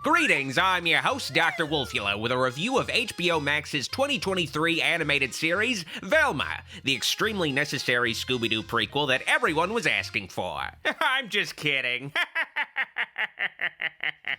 Greetings, I'm your host, Dr. Wolfula, with a review of HBO Max's 2023 animated series, Velma, the extremely necessary Scooby-Doo prequel that everyone was asking for. I'm just kidding.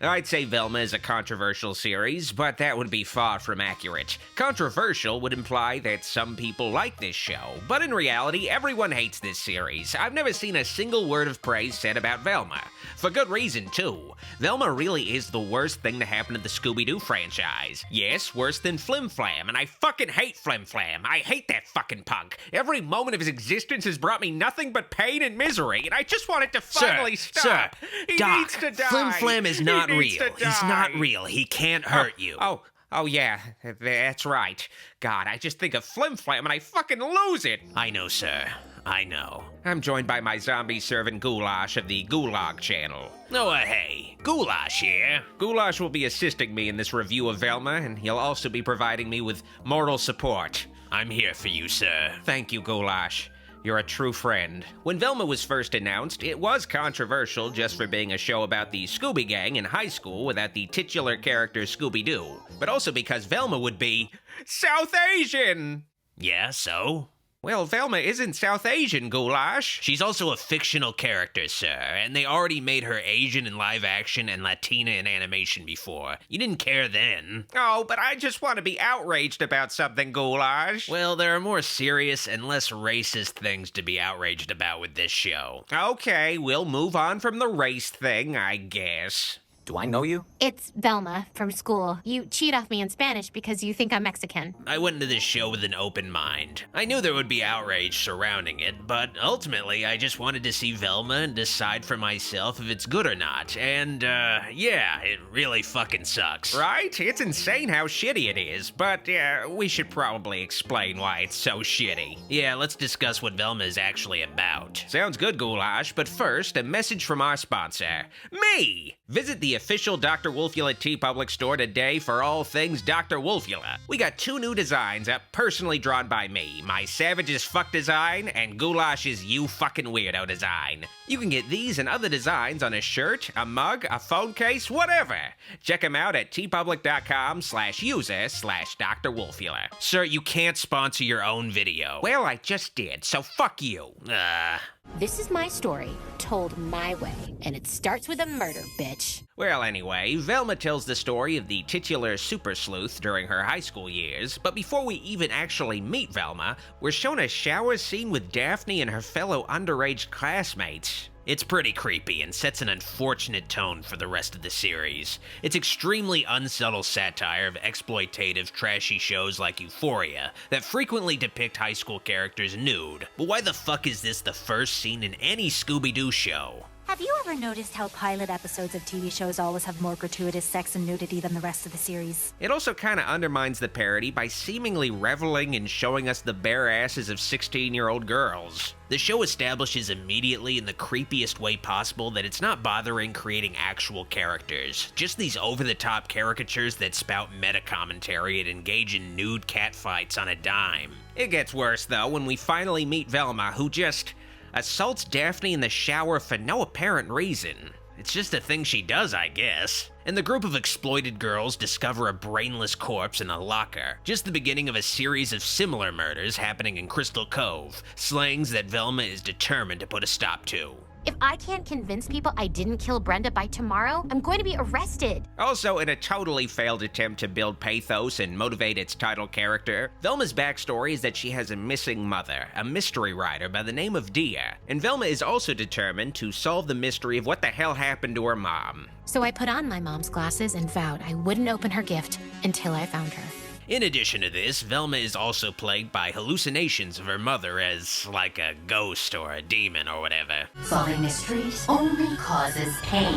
I'd say Velma is a controversial series, but that would be far from accurate. Controversial would imply that some people like this show, but in reality, everyone hates this series. I've never seen a single word of praise said about Velma. For good reason, too. Velma really is the worst thing to happen to the Scooby-Doo franchise. Yes, worse than Flim Flam, and I fucking hate Flim Flam. I hate that fucking punk. Every moment of his existence has brought me nothing but pain and misery, and I just want it to finally stop. He needs to die. Flim Flam is not real. He's not real. He can't hurt you. Oh yeah, that's right. God, I just think of Flim Flam and I fucking lose it. I know, sir. I know. I'm joined by my zombie servant Goulash of the Gulag channel. Oh, hey, Goulash here. Goulash will be assisting me in this review of Velma, and he'll also be providing me with moral support. I'm here for you, sir. Thank you, Goulash. You're a true friend. When Velma was first announced, it was controversial just for being a show about the Scooby Gang in high school without the titular character Scooby-Doo, but also because Velma would be South Asian! Yeah, so? Well, Velma isn't South Asian, Goulash. She's also a fictional character, sir, and they already made her Asian in live action and Latina in animation before. You didn't care then. Oh, but I just want to be outraged about something, Goulash. Well, there are more serious and less racist things to be outraged about with this show. Okay, we'll move on from the race thing, I guess. Do I know you? It's Velma from school. You cheat off me in Spanish because you think I'm Mexican. I went into this show with an open mind. I knew there would be outrage surrounding it, but ultimately I just wanted to see Velma and decide for myself if it's good or not. And, yeah, it really fucking sucks. Right? It's insane how shitty it is, but, we should probably explain why it's so shitty. Yeah, let's discuss what Velma is actually about. Sounds good, Goulash, but first, a message from our sponsor, me! Visit the official Dr. Wolfula TeePublic store today for all things Dr. Wolfula. We got 2 new designs up, personally drawn by me, my Savage as Fuck design and Goulash's You Fucking Weirdo design. You can get these and other designs on a shirt, a mug, a phone case, whatever. Check them out at teepublic.com/user/Dr. Wolfula. Sir, you can't sponsor your own video. Well, I just did, so fuck you. This is my story, told my way, and it starts with a murder, bitch. Well, anyway, Velma tells the story of the titular super sleuth during her high school years, but before we even actually meet Velma, we're shown a shower scene with Daphne and her fellow underage classmates. It's pretty creepy and sets an unfortunate tone for the rest of the series. It's extremely unsubtle satire of exploitative, trashy shows like Euphoria that frequently depict high school characters nude. But why the fuck is this the first scene in any Scooby-Doo show? Have you ever noticed how pilot episodes of TV shows always have more gratuitous sex and nudity than the rest of the series? It also kinda undermines the parody by seemingly reveling in showing us the bare asses of 16-year-old girls. The show establishes immediately in the creepiest way possible that it's not bothering creating actual characters, just these over-the-top caricatures that spout meta-commentary and engage in nude catfights on a dime. It gets worse, though, when we finally meet Velma, who just assaults Daphne in the shower for no apparent reason. It's just a thing she does, I guess. And the group of exploited girls discover a brainless corpse in a locker. Just the beginning of a series of similar murders happening in Crystal Cove, slayings that Velma is determined to put a stop to. If I can't convince people I didn't kill Brenda by tomorrow, I'm going to be arrested. Also, in a totally failed attempt to build pathos and motivate its title character, Velma's backstory is that she has a missing mother, a mystery writer by the name of Dia, and Velma is also determined to solve the mystery of what the hell happened to her mom. So I put on my mom's glasses and vowed I wouldn't open her gift until I found her. In addition to this, Velma is also plagued by hallucinations of her mother as, like, a ghost or a demon or whatever. Solving mysteries only causes pain.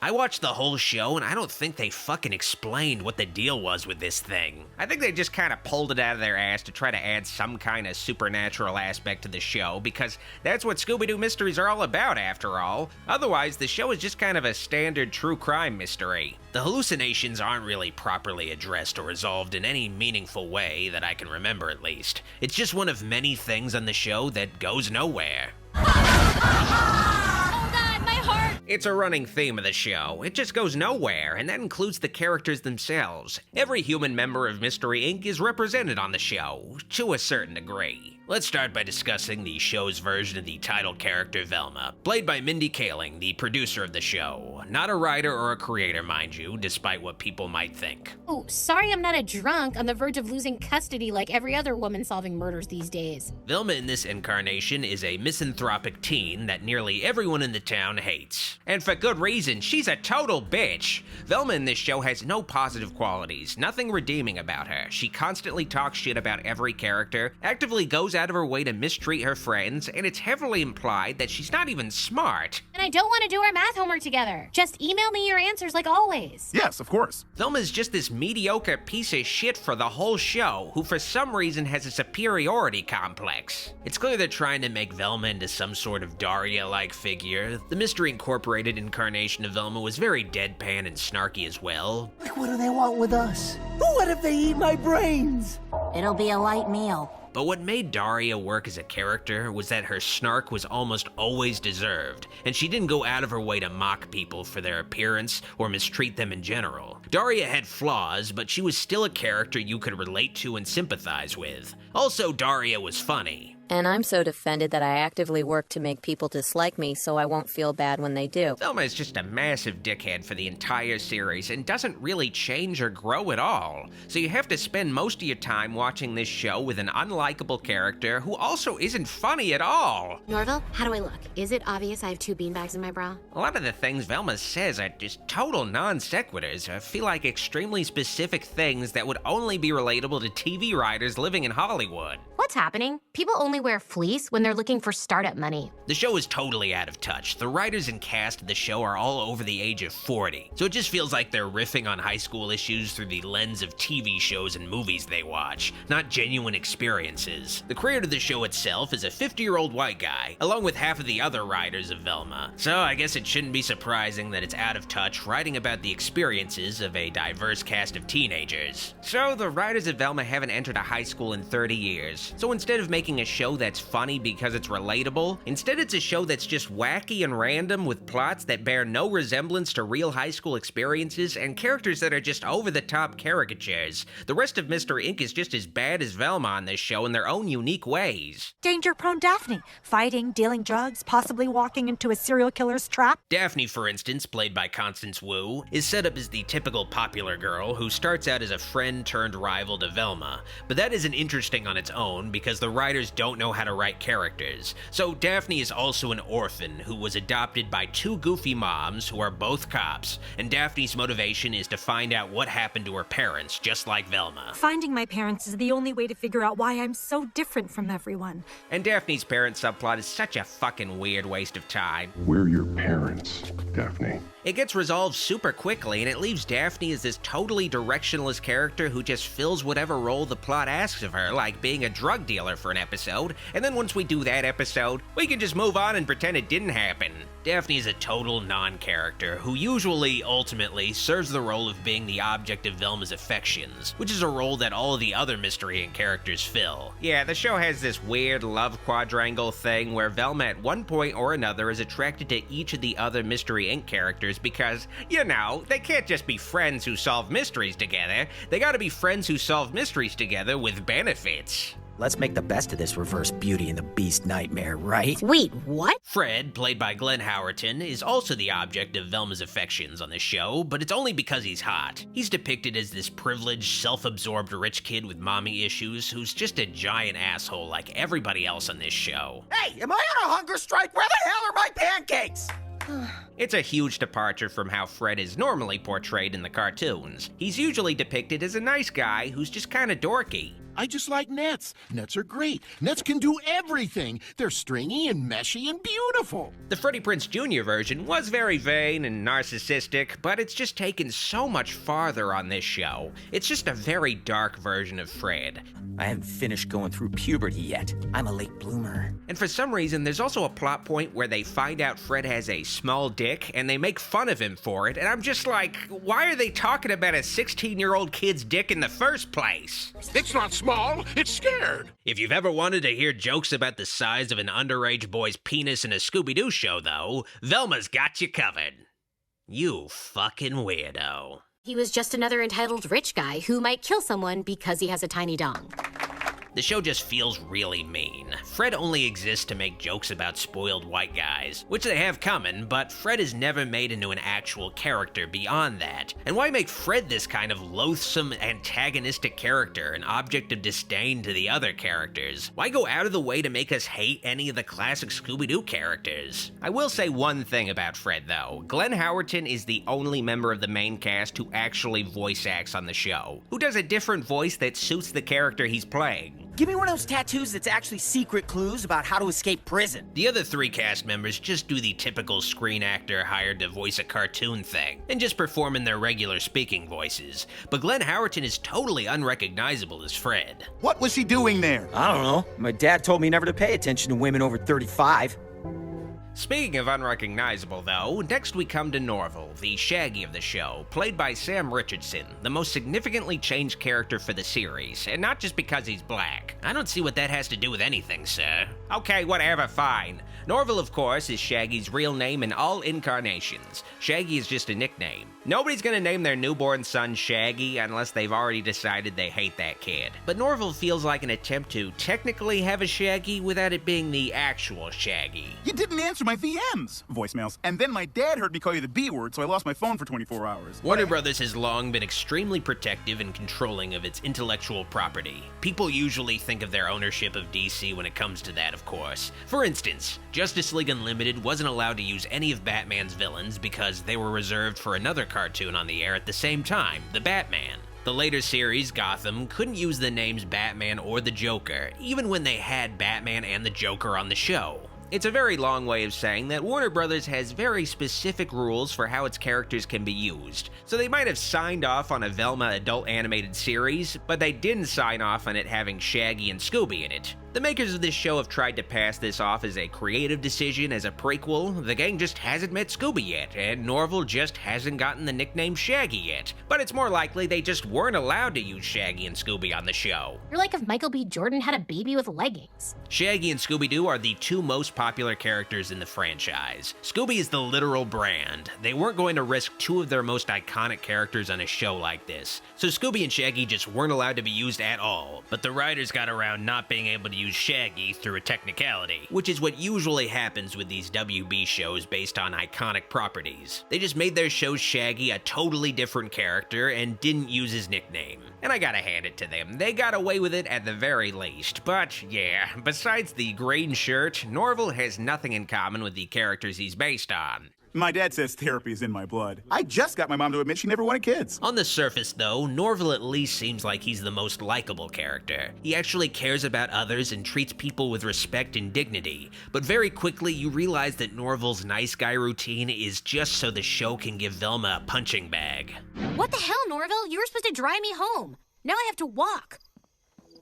I watched the whole show and I don't think they fucking explained what the deal was with this thing. I think they just kind of pulled it out of their ass to try to add some kind of supernatural aspect to the show, because that's what Scooby-Doo mysteries are all about, after all. Otherwise, the show is just kind of a standard true crime mystery. The hallucinations aren't really properly addressed or resolved in any meaningful way that I can remember, at least. It's just one of many things on the show that goes nowhere. Oh God, my heart! It's a running theme of the show. It just goes nowhere, and that includes the characters themselves. Every human member of Mystery Inc. is represented on the show, to a certain degree. Let's start by discussing the show's version of the title character Velma, played by Mindy Kaling, the producer of the show. Not a writer or a creator, mind you, despite what people might think. Oh, sorry I'm not a drunk on the verge of losing custody like every other woman solving murders these days. Velma in this incarnation is a misanthropic teen that nearly everyone in the town hates. And for good reason, she's a total bitch. Velma in this show has no positive qualities, nothing redeeming about her. She constantly talks shit about every character, actively goes out of her way to mistreat her friends, and it's heavily implied that she's not even smart. And I don't want to do our math homework together. Just email me your answers like always. Yes, of course. Velma's just this mediocre piece of shit for the whole show, who for some reason has a superiority complex. It's clear they're trying to make Velma into some sort of Daria-like figure. The Mystery Incorporated incarnation of Velma was very deadpan and snarky as well. Like, what do they want with us? What if they eat my brains? It'll be a light meal. But what made Daria work as a character was that her snark was almost always deserved, and she didn't go out of her way to mock people for their appearance or mistreat them in general. Daria had flaws, but she was still a character you could relate to and sympathize with. Also, Daria was funny. And I'm so defended that I actively work to make people dislike me so I won't feel bad when they do. Velma is just a massive dickhead for the entire series and doesn't really change or grow at all. So you have to spend most of your time watching this show with an unlikable character who also isn't funny at all. Norville, how do I look? Is it obvious I have 2 beanbags in my bra? A lot of the things Velma says are just total non sequiturs. I feel like extremely specific things that would only be relatable to TV writers living in Hollywood. What's happening? People only wear fleece when they're looking for startup money. The show is totally out of touch. The writers and cast of the show are all over the age of 40, so it just feels like they're riffing on high school issues through the lens of TV shows and movies they watch, not genuine experiences. The creator of the show itself is a 50-year-old white guy, along with half of the other writers of Velma, so I guess it shouldn't be surprising that it's out of touch writing about the experiences of a diverse cast of teenagers. So the writers of Velma haven't entered a high school in 30 years. So instead of making a show that's funny because it's relatable, instead it's a show that's just wacky and random with plots that bear no resemblance to real high school experiences and characters that are just over-the-top caricatures. The rest of Mystery Inc. is just as bad as Velma on this show in their own unique ways. Danger-prone Daphne. Fighting, dealing drugs, possibly walking into a serial killer's trap. Daphne, for instance, played by Constance Wu, is set up as the typical popular girl who starts out as a friend turned rival to Velma, but that isn't interesting on its own because the writers don't know how to write characters. So Daphne is also an orphan who was adopted by 2 goofy moms who are both cops, and Daphne's motivation is to find out what happened to her parents, just like Velma. Finding my parents is the only way to figure out why I'm so different from everyone. And Daphne's parent subplot is such a fucking weird waste of time. We're your parents, Daphne. It gets resolved super quickly, and it leaves Daphne as this totally directionless character who just fills whatever role the plot asks of her, like being a drug dealer for an episode, and then once we do that episode, we can just move on and pretend it didn't happen. Daphne is a total non-character who usually, ultimately, serves the role of being the object of Velma's affections, which is a role that all of the other Mystery Inc. characters fill. Yeah, the show has this weird love quadrangle thing where Velma at one point or another is attracted to each of the other Mystery Inc. characters because, you know, they can't just be friends who solve mysteries together. They gotta be friends who solve mysteries together with benefits. Let's make the best of this reverse Beauty and the Beast nightmare, right? Wait, what? Fred, played by Glenn Howerton, is also the object of Velma's affections on the show, but it's only because he's hot. He's depicted as this privileged, self-absorbed rich kid with mommy issues who's just a giant asshole like everybody else on this show. Hey, am I on a hunger strike? Where the hell are my pancakes? It's a huge departure from how Fred is normally portrayed in the cartoons. He's usually depicted as a nice guy who's just kinda dorky. I just like nets. Nets are great. Nets can do everything. They're stringy and meshy and beautiful. The Freddie Prinze Jr. version was very vain and narcissistic, but it's just taken so much farther on this show. It's just a very dark version of Fred. I haven't finished going through puberty yet. I'm a late bloomer. And for some reason, there's also a plot point where they find out Fred has a small dick, and they make fun of him for it, and I'm just like, why are they talking about a 16-year-old kid's dick in the first place? It's not small. small, it's scared. If you've ever wanted to hear jokes about the size of an underage boy's penis in a Scooby-Doo show, though, Velma's got you covered. You fucking weirdo. He was just another entitled rich guy who might kill someone because he has a tiny dong. The show just feels really mean. Fred only exists to make jokes about spoiled white guys, which they have coming, but Fred is never made into an actual character beyond that. And why make Fred this kind of loathsome, antagonistic character, an object of disdain to the other characters? Why go out of the way to make us hate any of the classic Scooby-Doo characters? I will say one thing about Fred, though. Glenn Howerton is the only member of the main cast who actually voice acts on the show, who does a different voice that suits the character he's playing. Give me one of those tattoos that's actually secret clues about how to escape prison. The other 3 cast members just do the typical screen actor hired to voice a cartoon thing, and just perform in their regular speaking voices. But Glenn Howerton is totally unrecognizable as Fred. What was he doing there? I don't know. My dad told me never to pay attention to women over 35. Speaking of unrecognizable, though, next we come to Norval, the Shaggy of the show, played by Sam Richardson, the most significantly changed character for the series, and not just because he's black. I don't see what that has to do with anything, sir. Okay, whatever, fine. Norval, of course, is Shaggy's real name in all incarnations. Shaggy is just a nickname. Nobody's gonna name their newborn son Shaggy unless they've already decided they hate that kid. But Norval feels like an attempt to technically have a Shaggy without it being the actual Shaggy. You didn't answer my VMs, voicemails, and then my dad heard me call you the B word, so I lost my phone for 24 hours. Warner Brothers has long been extremely protective and controlling of its intellectual property. People usually think of their ownership of DC when it comes to that, of course. For instance, Justice League Unlimited wasn't allowed to use any of Batman's villains because they were reserved for another cartoon on the air at the same time, The Batman. The later series, Gotham, couldn't use the names Batman or the Joker, even when they had Batman and the Joker on the show. It's a very long way of saying that Warner Brothers has very specific rules for how its characters can be used. So they might have signed off on a Velma adult animated series, but they didn't sign off on it having Shaggy and Scooby in it. The makers of this show have tried to pass this off as a creative decision as a prequel. The gang just hasn't met Scooby yet, and Norval just hasn't gotten the nickname Shaggy yet. But it's more likely they just weren't allowed to use Shaggy and Scooby on the show. You're like if Michael B. Jordan had a baby with leggings. Shaggy and Scooby-Doo are the 2 most popular characters in the franchise. Scooby is the literal brand. They weren't going to risk 2 of their most iconic characters on a show like this. So Scooby and Shaggy just weren't allowed to be used at all. But the writers got around not being able to use Shaggy through a technicality, which is what usually happens with these WB shows based on iconic properties. They just made their show Shaggy a totally different character and didn't use his nickname. And I gotta hand it to them, they got away with it at the very least. But yeah, besides the green shirt, Norval has nothing in common with the characters he's based on. My dad says therapy is in my blood. I just got my mom to admit she never wanted kids. On the surface, though, Norval at least seems like he's the most likable character. He actually cares about others and treats people with respect and dignity. But very quickly, you realize that Norval's nice guy routine is just so the show can give Velma a punching bag. What the hell, Norval? You were supposed to drive me home. Now I have to walk.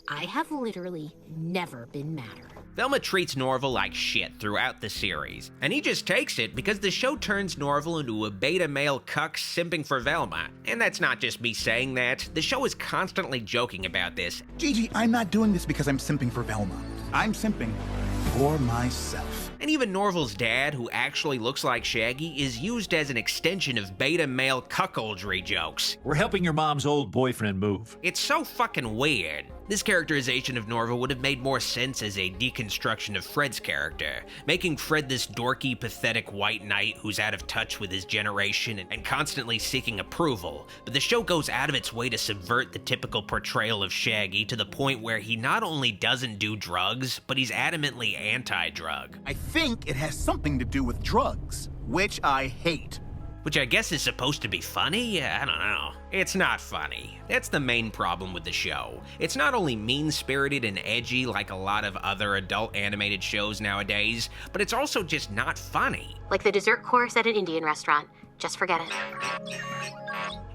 I have literally never been madder. Velma treats Norval like shit throughout the series, and he just takes it because the show turns Norval into a beta male cuck simping for Velma. And that's not just me saying that, the show is constantly joking about this. Gigi, I'm not doing this because I'm simping for Velma. I'm simping for myself. And even Norval's dad, who actually looks like Shaggy, is used as an extension of beta male cuckoldry jokes. We're helping your mom's old boyfriend move. It's so fucking weird. This characterization of Norval would have made more sense as a deconstruction of Fred's character, making Fred this dorky, pathetic white knight who's out of touch with his generation and constantly seeking approval. But the show goes out of its way to subvert the typical portrayal of Shaggy to the point where he not only doesn't do drugs, but he's adamantly anti-drug. I think it has something to do with drugs, which I hate. Which I guess is supposed to be funny? I don't know. It's not funny. That's the main problem with the show. It's not only mean-spirited and edgy like a lot of other adult animated shows nowadays, but it's also just not funny. Like the dessert course at an Indian restaurant. Just forget it.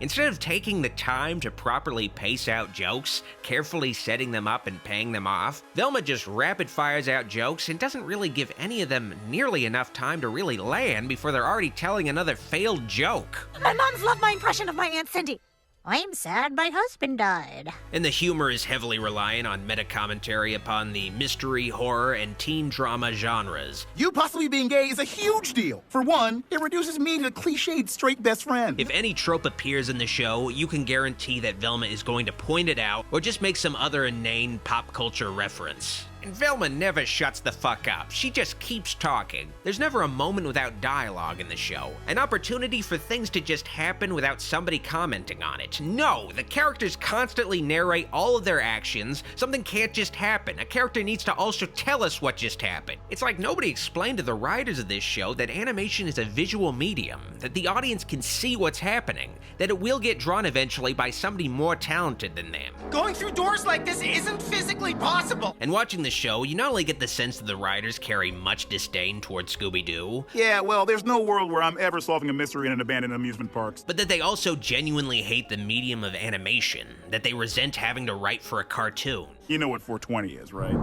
Instead of taking the time to properly pace out jokes, carefully setting them up and paying them off, Velma just rapid fires out jokes and doesn't really give any of them nearly enough time to really land before they're already telling another failed joke. My moms love my impression of my Aunt Cindy. I'm sad my husband died. And the humor is heavily reliant on meta-commentary upon the mystery, horror, and teen drama genres. You possibly being gay is a huge deal. For one, it reduces me to a cliched straight best friend. If any trope appears in the show, you can guarantee that Velma is going to point it out or just make some other inane pop culture reference. And Velma never shuts the fuck up. She just keeps talking. There's never a moment without dialogue in the show. An opportunity for things to just happen without somebody commenting on it. No, the characters constantly narrate all of their actions. Something can't just happen. A character needs to also tell us what just happened. It's like nobody explained to the writers of this show that animation is a visual medium, that the audience can see what's happening, that it will get drawn eventually by somebody more talented than them. Going through doors like this isn't physically possible. And watching the show, you not only get the sense that the writers carry much disdain towards Scooby-Doo, yeah, well, there's no world where I'm ever solving a mystery in an abandoned amusement parks. but that they also genuinely hate the medium of animation, that they resent having to write for a cartoon. You know what 420 is, right?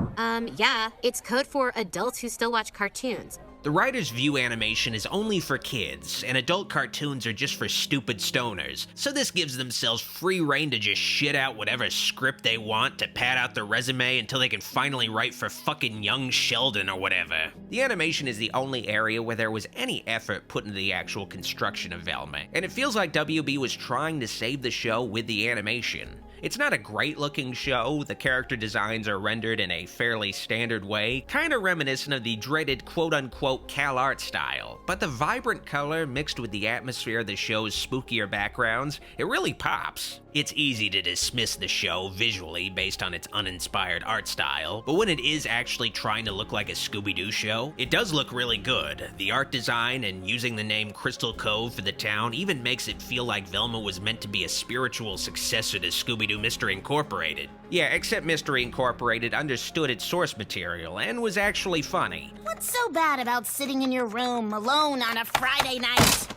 Yeah, it's code for adults who still watch cartoons. The writers view animation as only for kids, and adult cartoons are just for stupid stoners, so this gives themselves free rein to just shit out whatever script they want to pad out their resume until they can finally write for fucking young Sheldon or whatever. The animation is the only area where there was any effort put into the actual construction of Velma, and it feels like WB was trying to save the show with the animation. It's not a great-looking show. The character designs are rendered in a fairly standard way, kind of reminiscent of the dreaded quote-unquote Cal art style. But the vibrant color mixed with the atmosphere of the show's spookier backgrounds, it really pops. It's easy to dismiss the show visually based on its uninspired art style, but when it is actually trying to look like a Scooby-Doo show, it does look really good. The art design and using the name Crystal Cove for the town even makes it feel like Velma was meant to be a spiritual successor to Scooby-Doo Mystery Incorporated. Yeah, except Mystery Incorporated understood its source material and was actually funny. What's so bad about sitting in your room alone on a Friday night?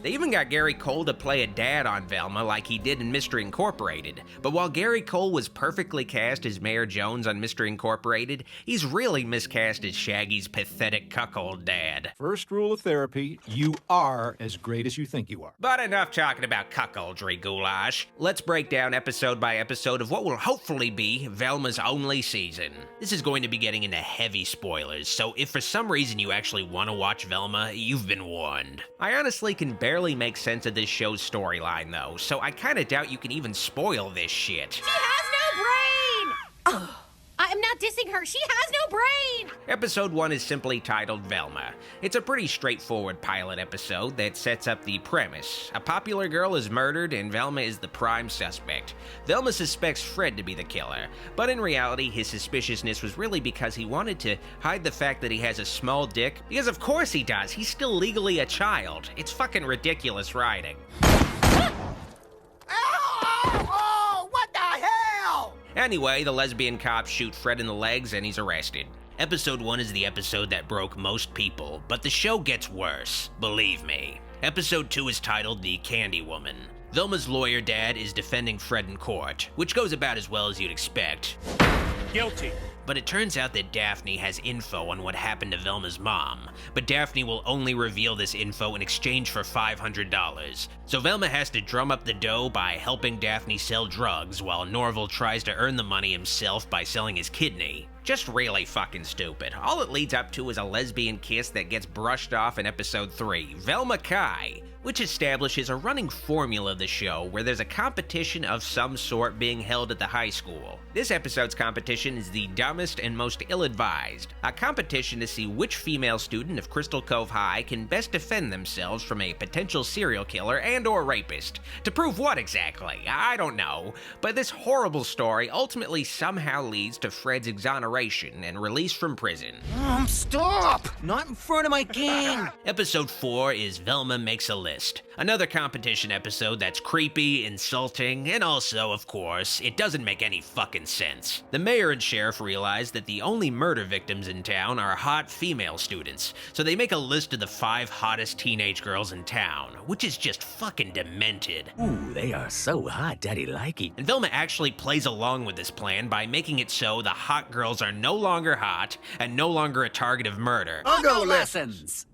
They even got Gary Cole to play a dad on Velma like he did in Mystery Incorporated. But while Gary Cole was perfectly cast as Mayor Jones on Mystery Incorporated, he's really miscast as Shaggy's pathetic cuckold dad. First rule of therapy, you are as great as you think you are. But enough talking about cuckoldry, Goulash. Let's break down episode by episode of what will hopefully be Velma's only season. This is going to be getting into heavy spoilers, so if for some reason you actually want to watch Velma, you've been warned. I honestly can barely make sense of this show's storyline, though, so I kinda doubt you can even spoil this shit. She has no brain! Oh, I'm not dissing her. She has no brain! Episode 1 is simply titled Velma. It's a pretty straightforward pilot episode that sets up the premise. A popular girl is murdered and Velma is the prime suspect. Velma suspects Fred to be the killer, but in reality his suspiciousness was really because he wanted to hide the fact that he has a small dick, because of course he does, he's still legally a child. It's fucking ridiculous writing. Anyway, the lesbian cops shoot Fred in the legs and he's arrested. Episode 1 is the episode that broke most people, but the show gets worse, believe me. Episode 2 is titled The Candy Woman. Velma's lawyer dad is defending Fred in court, which goes about as well as you'd expect. Guilty. But it turns out that Daphne has info on what happened to Velma's mom, but Daphne will only reveal this info in exchange for $500. So Velma has to drum up the dough by helping Daphne sell drugs, while Norval tries to earn the money himself by selling his kidney. Just really fucking stupid. All it leads up to is a lesbian kiss that gets brushed off in episode 3, Velma Kai, which establishes a running formula of the show where there's a competition of some sort being held at the high school. This episode's competition is the dumbest and most ill-advised. A competition to see which female student of Crystal Cove High can best defend themselves from a potential serial killer and or rapist. To prove what exactly? I don't know. But this horrible story ultimately somehow leads to Fred's exoneration and release from prison. Stop! Not in front of my gang! Episode 4 is Velma Makes a List. Another competition episode that's creepy, insulting, and also, of course, it doesn't make any fucking sense. The mayor and sheriff realize that the only murder victims in town are hot female students, so they make a list of the 5 hottest teenage girls in town, which is just fucking demented. Ooh, they are so hot, Daddy like it. And Velma actually plays along with this plan by making it so the hot girls are are no longer hot and no longer a target of murder. I'll go lessons.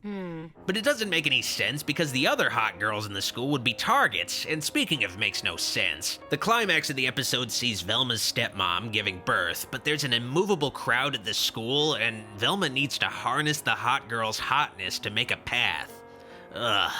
But it doesn't make any sense because the other hot girls in the school would be targets, and speaking of makes no sense, the climax of the episode sees Velma's stepmom giving birth, but there's an immovable crowd at the school, and Velma needs to harness the hot girl's hotness to make a path. Ugh.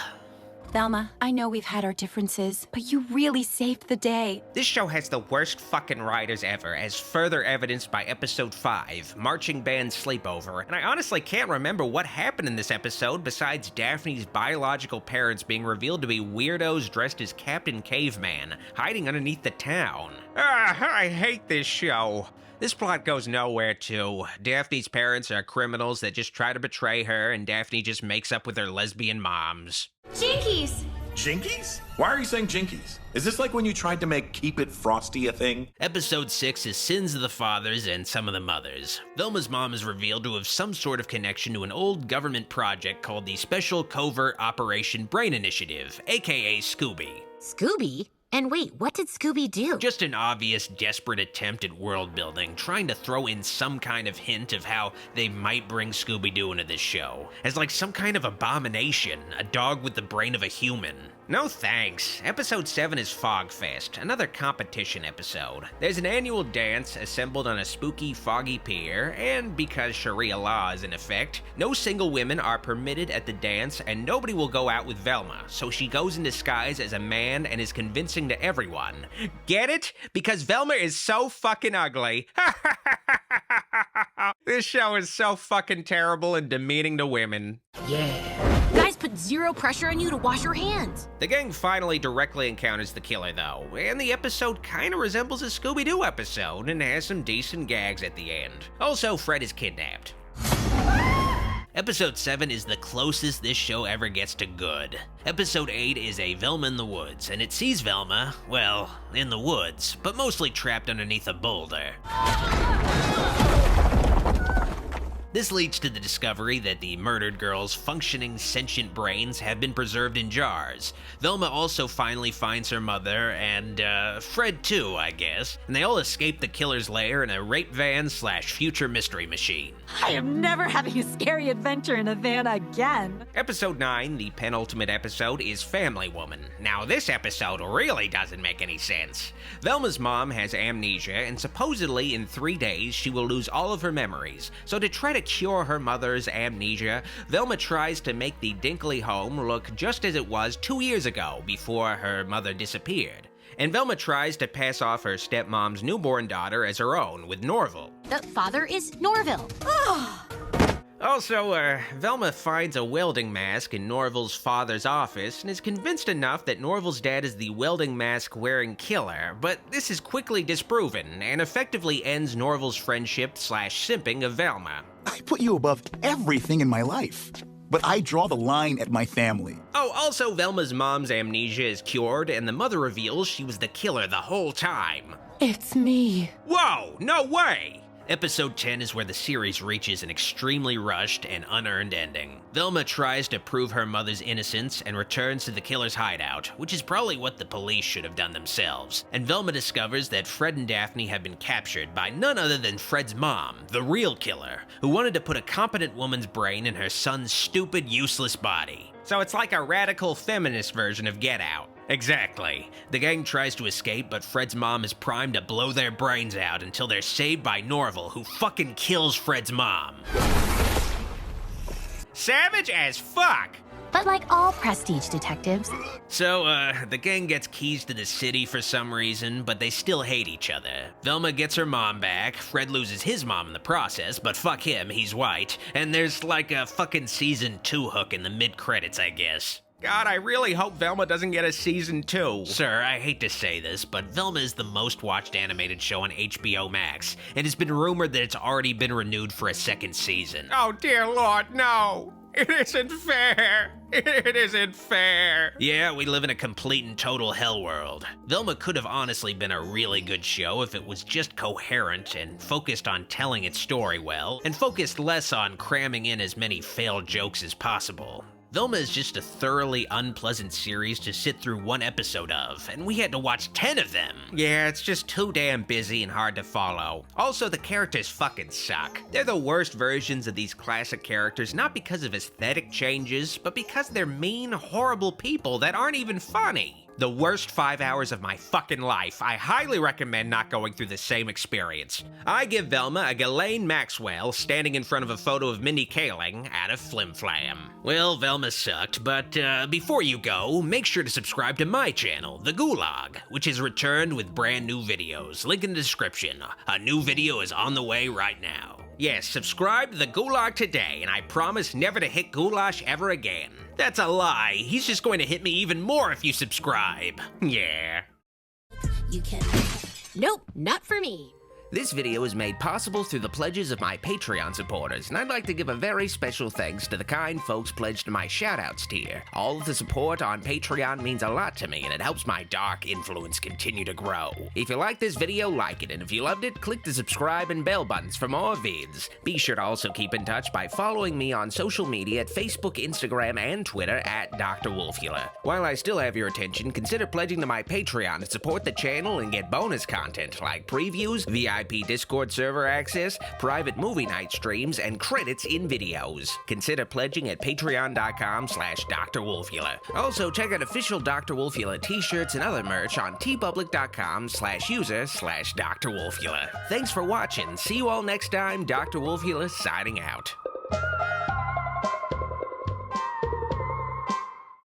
Velma, I know we've had our differences, but you really saved the day. This show has the worst fucking writers ever, as further evidenced by episode 5, Marching Band Sleepover, and I honestly can't remember what happened in this episode besides Daphne's biological parents being revealed to be weirdos dressed as Captain Caveman, hiding underneath the town. I hate this show. This plot goes nowhere, too. Daphne's parents are criminals that just try to betray her, and Daphne just makes up with her lesbian moms. Jinkies! Jinkies? Why are you saying jinkies? Is this like when you tried to make Keep It Frosty a thing? Episode 6 is Sins of the Fathers and Some of the Mothers. Velma's mom is revealed to have some sort of connection to an old government project called the Special Covert Operation Brain Initiative, aka Scooby. Scooby? And wait, what did Scooby do? Just an obvious, desperate attempt at world building, trying to throw in some kind of hint of how they might bring Scooby-Doo into this show. As like some kind of abomination, a dog with the brain of a human. No thanks. Episode 7 is FOGFEST, another competition episode. There's an annual dance assembled on a spooky, foggy pier, and because Sharia law is in effect, no single women are permitted at the dance and nobody will go out with Velma, so she goes in disguise as a man and is convincing to everyone. Get it? Because Velma is so fucking ugly. This show is so fucking terrible and demeaning to women. Yeah. Guys put zero pressure on you to wash your hands. The gang finally directly encounters the killer, though, and the episode kinda resembles a Scooby-Doo episode and has some decent gags at the end. Also, Fred is kidnapped. Episode 7 is the closest this show ever gets to good. Episode 8 is a Velma in the Woods, and it sees Velma, well, in the woods, but mostly trapped underneath a boulder. This leads to the discovery that the murdered girl's functioning sentient brains have been preserved in jars. Velma also finally finds her mother, and Fred too, I guess, and they all escape the killer's lair in a rape van / future mystery machine. I am never having a scary adventure in a van again. Episode 9, the penultimate episode, is Family Woman. Now this episode really doesn't make any sense. Velma's mom has amnesia, and supposedly in 3 days she will lose all of her memories, so to try to cure her mother's amnesia, Velma tries to make the Dinkley home look just as it was 2 years ago before her mother disappeared. And Velma tries to pass off her stepmom's newborn daughter as her own with Norval. The father is Norville. Also, Velma finds a welding mask in Norval's father's office and is convinced enough that Norval's dad is the welding mask-wearing killer, but this is quickly disproven and effectively ends Norval's friendship / simping of Velma. I put you above everything in my life, but I draw the line at my family. Oh, also Velma's mom's amnesia is cured and the mother reveals she was the killer the whole time. It's me. Whoa, no way! Episode 10 is where the series reaches an extremely rushed and unearned ending. Velma tries to prove her mother's innocence and returns to the killer's hideout, which is probably what the police should have done themselves. And Velma discovers that Fred and Daphne have been captured by none other than Fred's mom, the real killer, who wanted to put a competent woman's brain in her son's stupid, useless body. So it's like a radical feminist version of Get Out. Exactly. The gang tries to escape, but Fred's mom is primed to blow their brains out until they're saved by Norval, who fucking kills Fred's mom. Savage as fuck! But like all prestige detectives. So, the gang gets keys to the city for some reason, but they still hate each other. Velma gets her mom back, Fred loses his mom in the process, but fuck him, he's white, and there's like a fucking season 2 hook in the mid-credits, I guess. God, I really hope Velma doesn't get a season 2. Sir, I hate to say this, but Velma is the most watched animated show on HBO Max, and it's been rumored that it's already been renewed for a second season. Oh dear Lord, no! It isn't fair! It isn't fair! Yeah, we live in a complete and total hell world. Velma could have honestly been a really good show if it was just coherent and focused on telling its story well, and focused less on cramming in as many failed jokes as possible. Velma is just a thoroughly unpleasant series to sit through one episode of, and we had to watch 10 of them. Yeah, it's just too damn busy and hard to follow. Also, the characters fucking suck. They're the worst versions of these classic characters, not because of aesthetic changes, but because they're mean, horrible people that aren't even funny. The worst 5 hours of my fucking life. I highly recommend not going through the same experience. I give Velma a Ghislaine Maxwell standing in front of a photo of Mindy Kaling out of Flim Flam. Well, Velma sucked, but before you go, make sure to subscribe to my channel, The Gulag, which has returned with brand new videos. Link in the description. A new video is on the way right now. Yes, subscribe to The Gulag today, and I promise never to hit goulash ever again. That's a lie. He's just going to hit me even more if you subscribe. Yeah. You can. Nope, not for me. This video is made possible through the pledges of my Patreon supporters, and I'd like to give a very special thanks to the kind folks pledged to my shoutouts tier. All of the support on Patreon means a lot to me, and it helps my dark influence continue to grow. If you like this video, like it, and if you loved it, click the subscribe and bell buttons for more vids. Be sure to also keep in touch by following me on social media at Facebook, Instagram, and Twitter at Dr. Wolfula. While I still have your attention, consider pledging to my Patreon to support the channel and get bonus content like previews, VIP Discord server access, private movie night streams, and credits in videos. Consider pledging at patreon.com/Dr. Wolfula. Also, check out official Dr. Wolfula t-shirts and other merch on tpublic.com/user/Dr. Wolfula. Thanks for watching. See you all next time. Dr. Wolfula signing out.